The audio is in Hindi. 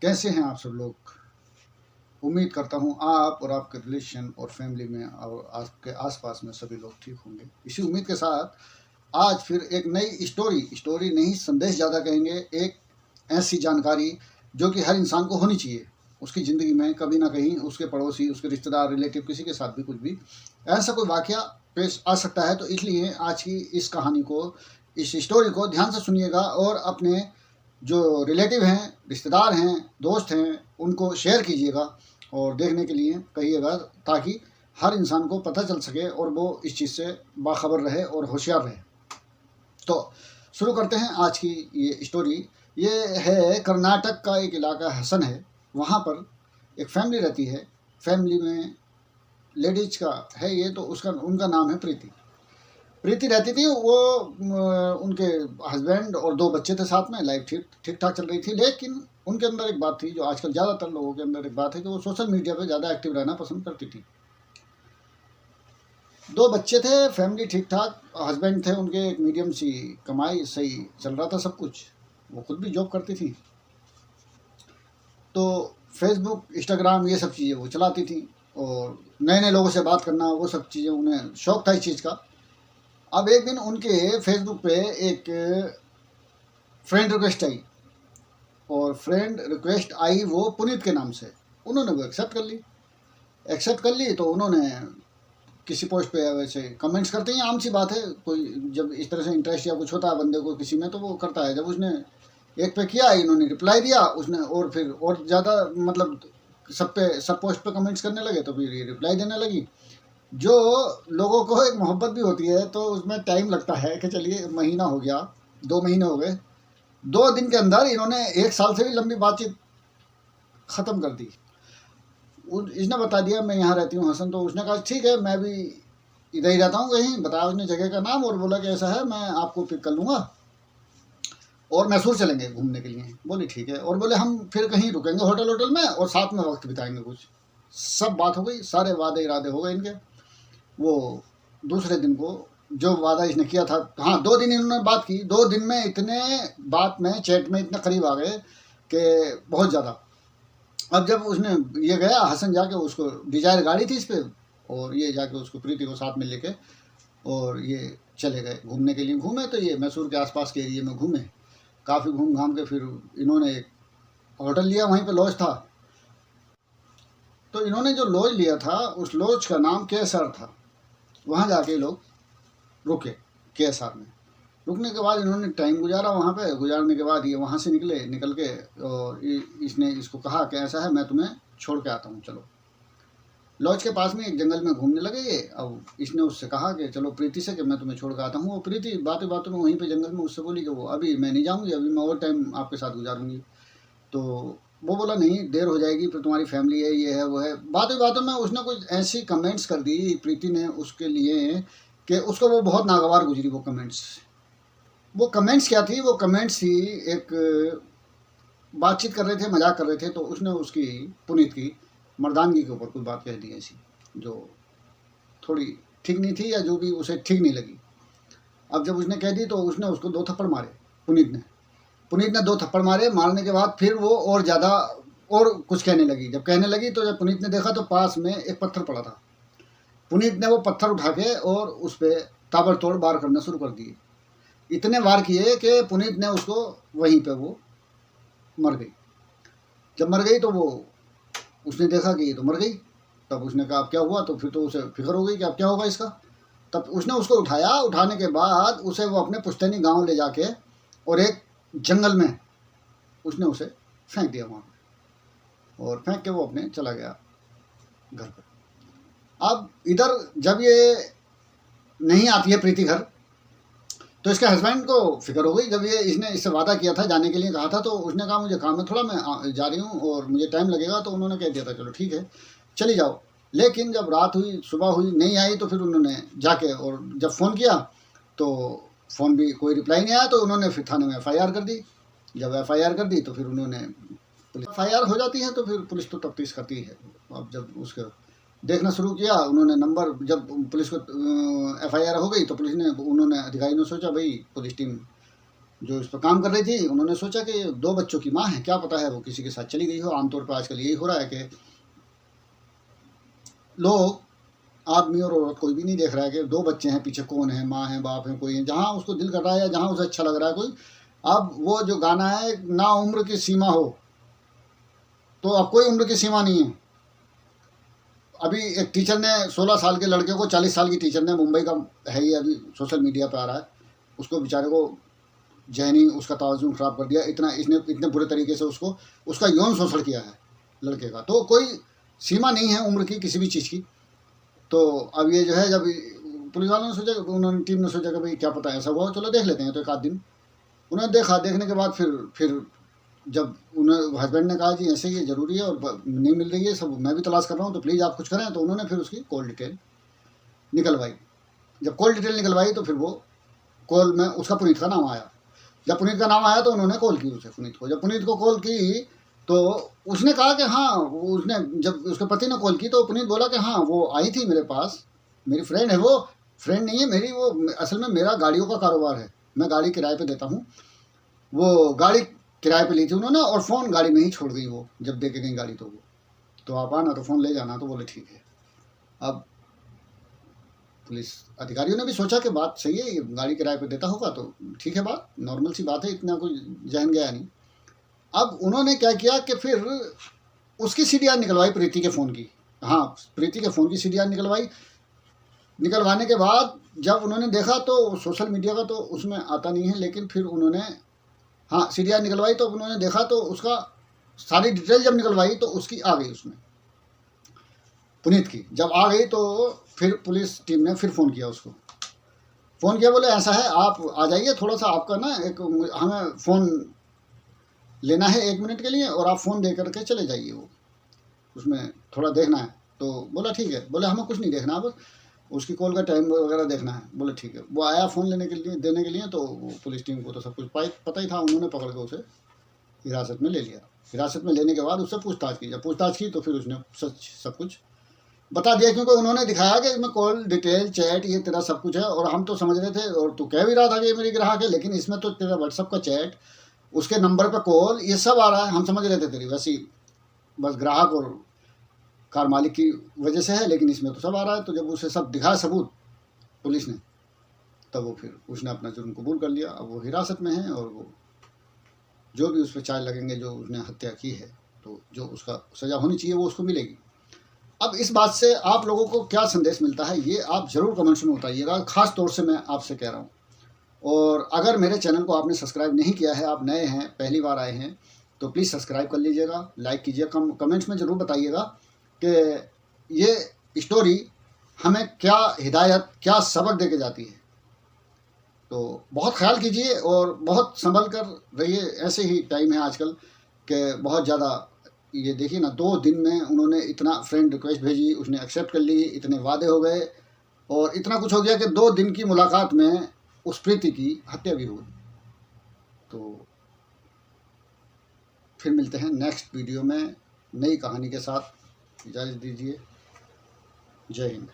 कैसे हैं आप सब लोग? उम्मीद करता हूँ आप और आपके रिलेशन और फैमिली में और आपके आसपास में सभी लोग ठीक होंगे। इसी उम्मीद के साथ आज फिर एक नई स्टोरी नहीं संदेश ज़्यादा कहेंगे, एक ऐसी जानकारी जो कि हर इंसान को होनी चाहिए उसकी ज़िंदगी में। कभी ना कहीं उसके पड़ोसी, उसके रिश्तेदार, रिलेटिव, किसी के साथ भी कुछ भी ऐसा कोई वाकया पेश आ सकता है। तो इसलिए आज की इस कहानी को, इस स्टोरी को ध्यान से सुनिएगा और अपने जो रिलेटिव हैं, रिश्तेदार हैं, दोस्त हैं, उनको शेयर कीजिएगा और देखने के लिए कहिएगा, ताकि हर इंसान को पता चल सके और वो इस चीज़ से बाखबर रहे और होशियार रहे। तो शुरू करते हैं आज की ये स्टोरी। ये है कर्नाटक का एक इलाका हसन है, वहाँ पर एक फैमिली रहती है। फैमिली में लेडीज का है ये, तो उनका नाम है प्रीति। प्रीति रहती थी वो, उनके हस्बैंड और 2 बच्चे थे साथ में। लाइफ ठीक ठाक चल रही थी, लेकिन उनके अंदर एक बात थी जो आजकल ज़्यादातर लोगों के अंदर एक बात है कि वो सोशल मीडिया पे ज़्यादा एक्टिव रहना पसंद करती थी। 2 बच्चे थे, फैमिली ठीक ठाक, हस्बैंड थे उनके, एक मीडियम सी कमाई, सही चल रहा था सब कुछ। वो खुद भी जॉब करती थी, तो फेसबुक, इंस्टाग्राम, ये सब चीज़ें वो चलाती थी और नए नए लोगों से बात करना, वो सब चीज़ें उन्हें शौक था इस चीज़ का। अब एक दिन उनके फेसबुक पे एक फ्रेंड रिक्वेस्ट आई, और फ्रेंड रिक्वेस्ट आई वो पुनीत के नाम से। उन्होंने वो एक्सेप्ट कर ली। तो उन्होंने किसी पोस्ट पे वैसे कमेंट्स करते ही आम सी बात है, कोई जब इस तरह से इंटरेस्ट या कुछ होता है बंदे को किसी में तो वो करता है। जब उसने एक पे किया, इन्होंने रिप्लाई दिया उसने, और फिर और ज़्यादा मतलब सब पोस्ट पे कमेंट्स करने लगे, तो फिर ये रिप्लाई देने लगी। जो लोगों को एक मोहब्बत भी होती है तो उसमें टाइम लगता है कि चलिए महीना हो गया, 2 महीने हो गए, 2 दिन के अंदर इन्होंने 1 साल से भी लंबी बातचीत ख़त्म कर दी। इसने बता दिया मैं यहाँ रहती हूँ हसन, तो उसने कहा ठीक है, मैं भी इधर ही रहता हूँ कहीं। बताया उसने जगह का नाम और बोला कि ऐसा है, मैं आपको पिक कर लूँगा और मैसूर चलेंगे घूमने के लिए। बोली ठीक है, और बोले हम फिर कहीं रुकेंगे होटल में और साथ में वक्त बिताएंगे कुछ। सब बात हो गई, सारे वादे इरादे हो गए इनके। वो दूसरे दिन को जो वादा इसने किया था, हाँ 2 दिन इन्होंने बात की, 2 दिन में इतने बात में, चैट में इतने करीब आ गए कि बहुत ज़्यादा। अब जब उसने ये गया हसन, जाके उसको डिजायर गाड़ी थी इस पर, और ये जाके उसको प्रीति को साथ में लेके और ये चले गए घूमने के लिए। घूमे तो ये मैसूर के आसपास के एरिए में घूमे, काफ़ी घूम घाम के फिर इन्होंने एक होटल लिया, वहीं पे लॉज था। तो इन्होंने जो लॉज लिया था उस लॉज का नाम केएसआर था। वहाँ जाके लोग रुके केएसआर में। रुकने के बाद इन्होंने टाइम गुजारा वहाँ पे। गुजारने के बाद ये वहाँ से निकल के, और इसने इसको कहा कि ऐसा है, मैं तुम्हें छोड़ के आता हूँ, चलो। लॉज के पास में एक जंगल में घूमने लगे ये। अब इसने उससे कहा कि चलो प्रीति से, कि मैं तुम्हें छोड़ के आता हूँ। वो प्रीति बातें बातों में वहीं पे जंगल में उससे बोली कि वो अभी मैं नहीं जाऊँगी, अभी मैं और टाइम आपके साथ गुजारूँगी। तो वो बोला नहीं, देर हो जाएगी, फिर तुम्हारी फैमिली है, ये है वो है। बातों बातों में उसने कुछ ऐसी कमेंट्स कर दी प्रीति ने उसके लिए कि उसको वो बहुत नागवार गुजरी। वो कमेंट्स क्या थी? वो कमेंट्स थी, एक बातचीत कर रहे थे, मजाक कर रहे थे, तो उसने उसकी, पुनीत की मर्दानगी के ऊपर कुछ बात कह दी ऐसी जो थोड़ी ठीक नहीं थी, या जो भी उसे ठीक नहीं लगी। अब जब उसने कह दी तो उसने उसको 2 थप्पड़ मारे, पुनीत ने 2 थप्पड़ मारे। मारने के बाद फिर वो और ज़्यादा और कुछ कहने लगी। जब कहने लगी तो जब पुनीत ने देखा तो पास में एक पत्थर पड़ा था। पुनीत ने वो पत्थर उठा के और उस पर ताबड़तोड़ वार करना शुरू कर दिए। इतने वार किए कि पुनीत ने उसको वहीं पे वो मर गई। जब मर गई तो वो, उसने देखा कि ये तो मर गई। तब उसने कहा अब क्या हुआ? तो फिर तो उसे फिक्र हो गई कि अब क्या होगा इसका। तब उसने उसको उठाया। उठाने के बाद उसे वो अपने पुश्तैनी गांव ले जाके और एक जंगल में उसने उसे फेंक दिया वहाँ पे, और फेंक के वो अपने चला गया घर पर। अब इधर जब ये नहीं आती है प्रीति घर, तो इसके हस्बैंड को फिक्र हो गई। जब ये इसने इससे वादा किया था, जाने के लिए कहा था, तो उसने कहा मुझे काम है थोड़ा, मैं जा रही हूँ और मुझे टाइम लगेगा। तो उन्होंने कह दिया था चलो ठीक है चली जाओ। लेकिन जब रात हुई, सुबह हुई, नहीं आई, तो फिर उन्होंने जाके और जब फ़ोन किया तो फ़ोन भी कोई रिप्लाई नहीं आया। तो उन्होंने फिर थाने में एफआईआर कर दी। जब एफआईआर कर दी तो फिर उन्होंने, पुलिस एफआईआर हो जाती है तो फिर पुलिस तो तफ्तीश करती है। अब जब उसके देखना शुरू किया उन्होंने नंबर, जब पुलिस को एफआईआर हो गई तो उन्होंने अधिकारी ने सोचा भाई पुलिस टीम जो इस पर काम कर रही थी, उन्होंने सोचा कि 2 बच्चों की माँ है, क्या पता है वो किसी के साथ चली गई हो। आमतौर पर आजकल यही हो रहा है कि लोग, आदमी और औरत कोई भी नहीं देख रहा है कि 2 बच्चे हैं, पीछे कौन है, माँ है, बाप है, कोई है, जहाँ उसको दिल कर रहा है या जहाँ उसे अच्छा लग रहा है कोई। अब वो जो गाना है, ना उम्र की सीमा हो, तो अब कोई उम्र की सीमा नहीं है। अभी एक टीचर ने 16 साल के लड़के को, 40 साल की टीचर ने, मुंबई का है ये, अभी सोशल मीडिया पे आ रहा है, उसको बेचारे को जहनी उसका तवाज़ुन ख़राब कर दिया, इतना इसने इतने बुरे तरीके से उसको उसका यौन शोषण किया है लड़के का। तो कोई सीमा नहीं है उम्र की किसी भी चीज़ की। तो अब ये जो है, जब पुलिस वालों ने सोचा, उन्होंने टीम ने सोचा कि भाई क्या पता ऐसा हुआ हो, चलो देख लेते हैं। तो एक आध दिन उन्होंने देखा, देखने के बाद फिर जब उन्हें हस्बैंड ने कहा जी ऐसे ये ज़रूरी है और नहीं मिल रही है, सब मैं भी तलाश कर रहा हूँ, तो प्लीज़ आप कुछ करें। तो उन्होंने फिर उसकी कॉल डिटेल निकलवाई। जब कॉल डिटेल निकलवाई तो फिर वो कॉल में उसका पुनीत का नाम आया। जब पुनीत का नाम आया तो उन्होंने कॉल की उसे, पुनीत को। जब पुनीत को कॉल की तो उसने कहा कि हाँ, उसने जब उसके पति ने कॉल की तो पुनीत बोला कि हाँ वो आई थी मेरे पास, मेरी फ्रेंड है वो, फ्रेंड नहीं है मेरी वो, असल में मेरा गाड़ियों का कारोबार है, मैं गाड़ी किराए पे देता हूँ। वो गाड़ी किराए पे ली थी उन्होंने और फ़ोन गाड़ी में ही छोड़ गई वो, जब दे के गई गाड़ी। तो वो, तो आप आना तो फ़ोन ले जाना। तो बोले ठीक है। अब पुलिस अधिकारियों ने भी सोचा कि बात सही है, ये गाड़ी किराए पे देता होगा तो ठीक है, बात नॉर्मल सी बात है, इतना कोई जहन गया नहीं। अब उन्होंने क्या किया कि फिर उसकी सीडीआर निकलवाई प्रीति के फ़ोन की। हाँ, प्रीति के फ़ोन की सीडीआर निकलवाई। निकलवाने के बाद जब उन्होंने देखा तो सोशल मीडिया का तो उसमें आता नहीं है, लेकिन फिर उन्होंने, हाँ, सीडीआर निकलवाई तो उन्होंने देखा तो उसका सारी डिटेल जब निकलवाई तो उसकी आ गई उसमें, पुनीत की जब आ गई तो फिर पुलिस टीम ने फिर फ़ोन किया उसको। फ़ोन किया, बोले ऐसा है आप आ जाइए, थोड़ा सा आपका ना एक, हमें फ़ोन लेना है 1 मिनट के लिए और आप फ़ोन दे करके चले जाइए, वो उसमें थोड़ा देखना है। तो बोला ठीक है। बोले हमें कुछ नहीं देखना, बस उसकी कॉल का टाइम वगैरह देखना है। बोले ठीक है। वो आया फ़ोन लेने के लिए, देने के लिए, तो वो पुलिस टीम को तो सब कुछ पता ही था। उन्होंने पकड़ के उसे हिरासत में ले लिया। हिरासत में लेने के बाद उससे पूछताछ की। जब पूछताछ की तो फिर उसने सच सब कुछ बता दिया, क्योंकि उन्होंने दिखाया कि इसमें कॉल डिटेल, चैट, ये तेरा सब कुछ है। और हम तो समझ रहे थे, और तू कह भी रहा था कि ये मेरी ग्राहक है, लेकिन इसमें तो तेरा व्हाट्सअप का चैट, उसके नंबर पर कॉल, ये सब आ रहा है। हम समझ रहे थे तेरी वैसी बस ग्राहक और कार मालिक की वजह से है, लेकिन इसमें तो सब आ रहा है। तो जब उसे सब दिखाया सबूत पुलिस ने, तब वो फिर उसने अपना जुर्म कबूल कर लिया। अब वो हिरासत में है और वो जो भी उस पर चार्ज लगेंगे, जो उसने हत्या की है, तो जो उसका सज़ा होनी चाहिए वो उसको मिलेगी। अब इस बात से आप लोगों को क्या संदेश मिलता है, ये आप ज़रूर कमेंट्स में बताइएगा। ख़ास तौर से मैं आपसे कह रहा हूँ। और अगर मेरे चैनल को आपने सब्सक्राइब नहीं किया है, आप नए हैं, पहली बार आए हैं, तो प्लीज़ सब्सक्राइब कर लीजिएगा, लाइक कीजिएगा, कमेंट्स में ज़रूर बताइएगा कि ये स्टोरी हमें क्या हिदायत, क्या सबक दे के जाती है। तो बहुत ख्याल कीजिए और बहुत संभल कर रहिए। ऐसे ही टाइम है आजकल कि बहुत ज़्यादा, ये देखिए ना, 2 दिन में उन्होंने इतना फ्रेंड रिक्वेस्ट भेजी, उसने एक्सेप्ट कर ली, इतने वादे हो गए और इतना कुछ हो गया कि 2 दिन की मुलाकात में उस प्रीति की हत्या भी हुई। तो फिर मिलते हैं नेक्स्ट वीडियो में नई कहानी के साथ। इजाज़त दीजिए। जय हिंद।